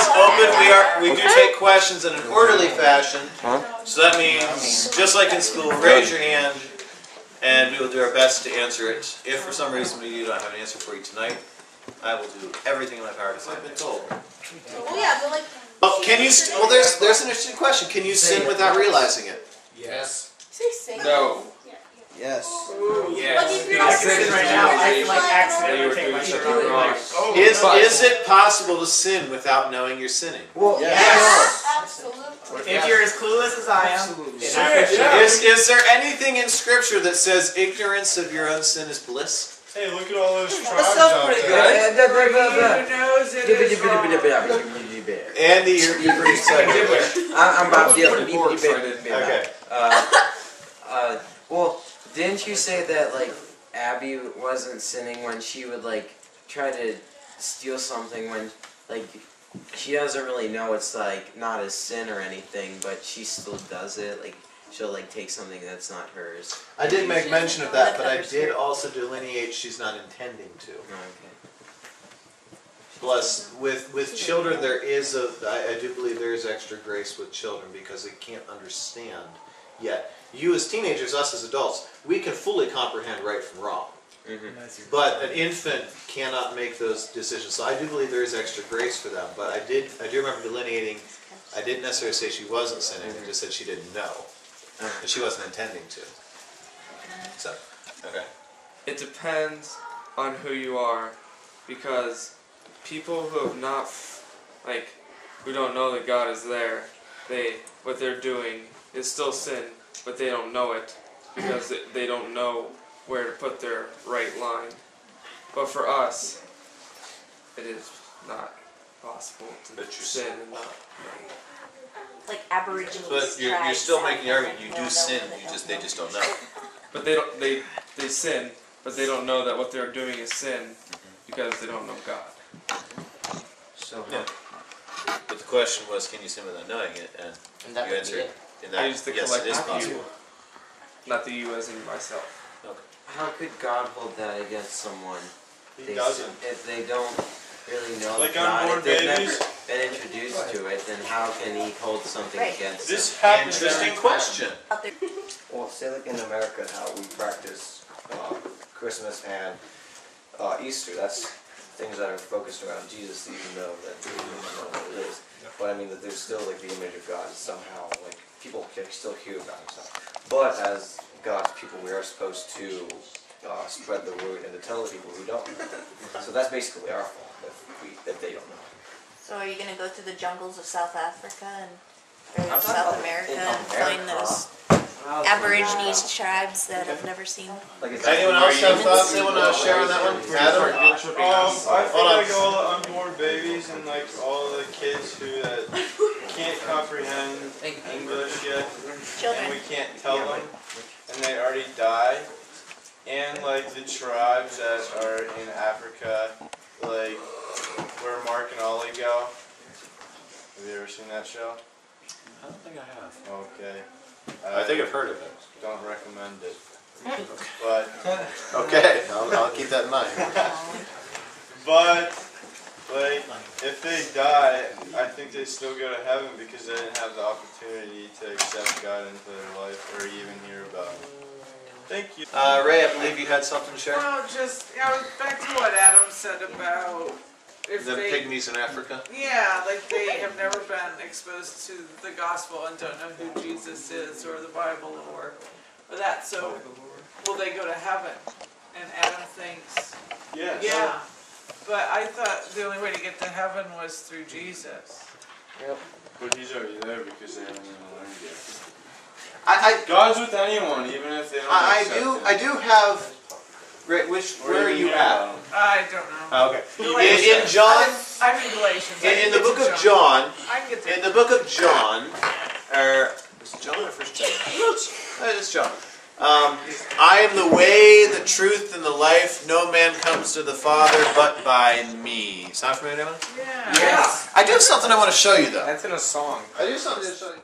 is open. We do take questions in an orderly fashion. So that means, just like in school, raise your hand, and we will do our best to answer it. If for some reason we do not have an answer for you tonight, I will do everything in my power to find it. Well, yeah, but like. Well, can you? Well, there's an interesting question. Can you sin without realizing it? Yes. Say sin. No. Yes. Ooh, yes. Like if you're not Sin right now, I like accidentally take my shirt off. Is it possible to sin without knowing you're sinning? Well, Yes. Absolutely. If you're as clueless as I am, absolutely. Is there anything in Scripture that says ignorance of your own sin is bliss? Hey, look at all those That tribes sounds out pretty there. good. who knows it is wrong. Andy, you're pretty excited. I'm Bob Dylan. Okay. Well, didn't you say that like Abby wasn't sinning when she would like try to steal something when like she doesn't really know it's like not a sin or anything, but she still does it? Like she'll like take something that's not hers. I did make mention of that, but I did also delineate she's not intending to. Okay. Plus, with children, there is I do believe there is extra grace with children because they can't understand yet. You as teenagers, us as adults, we can fully comprehend right from wrong. Mm-hmm. But an infant cannot make those decisions. So I do believe there is extra grace for them. But I do remember delineating, I didn't necessarily say she wasn't sinning, I just said she didn't know. And she wasn't intending to. So, okay. It depends on who you are, because people who have not, like, who don't know that God is there, what they're doing is still sin, but they don't know it because they don't know where to put their right line. But for us, it is not possible to sin and not know. Like Aborigines. But you're still making the argument you do sin, they just don't know. But they sin, but they don't know that what they're doing is sin because they don't know God. So yeah. But the question was, can you sin without knowing it? And you answered in that, I used the yes, it is collective possible. you, not the you as in myself. Okay. how could God hold that against someone? He doesn't. If they don't really know Like God, unborn if they've babies? never been introduced to it, then how can He hold something against them? This happens Interesting every question. Well, say like in America how we practice Christmas and Easter, that's things that are focused around Jesus, even though that we don't know what it is. But I mean that there's still like the image of God somehow, like people can still hear about Himself. But as God's people, we are supposed to spread the word and to tell the people who don't. So that's basically our fault if they don't know. So are you going to go to the jungles of South Africa or South America and find those Aborigines tribes that have never seen? Anyone else have thoughts they want to share on that one? Adam? I feel like all the unborn babies and like all the kids who can't comprehend English yet, and we can't tell them, and they already die, and like the tribes that are in Africa, like where Mark and Ollie go. Have you ever seen that show? I don't think I have. Okay. I think I've heard of it. Don't recommend it. But okay, I'll keep that in mind. But like if they die, I think they still go to heaven because they didn't have the opportunity to accept God into their life or even hear about Him. Thank you. Ray, I believe you had something to share? Well, just back to what Adam said about if The they, pygmies in Africa? yeah, like they have never been exposed to the gospel and don't know who Jesus is or the Bible or that. So will they go to heaven? And Adam thinks, Yes. yeah. But I thought the only way to get to heaven was through Jesus. Yep. But He's already there because they haven't even learned yet. God's with anyone, even if they don't accept Him. I do have. Ray, where are you at? I don't know. Oh, okay. Galatians. In John, I'm in Galatians. in the book of John, I can get there. in the book of John, or is it John or First John? It's John. I am the way, the truth, and the life. No man comes to the Father but by me. Sound familiar, anyone? Yeah. Yes. I do have something I want to show you, though. That's in a song. I do something to show you.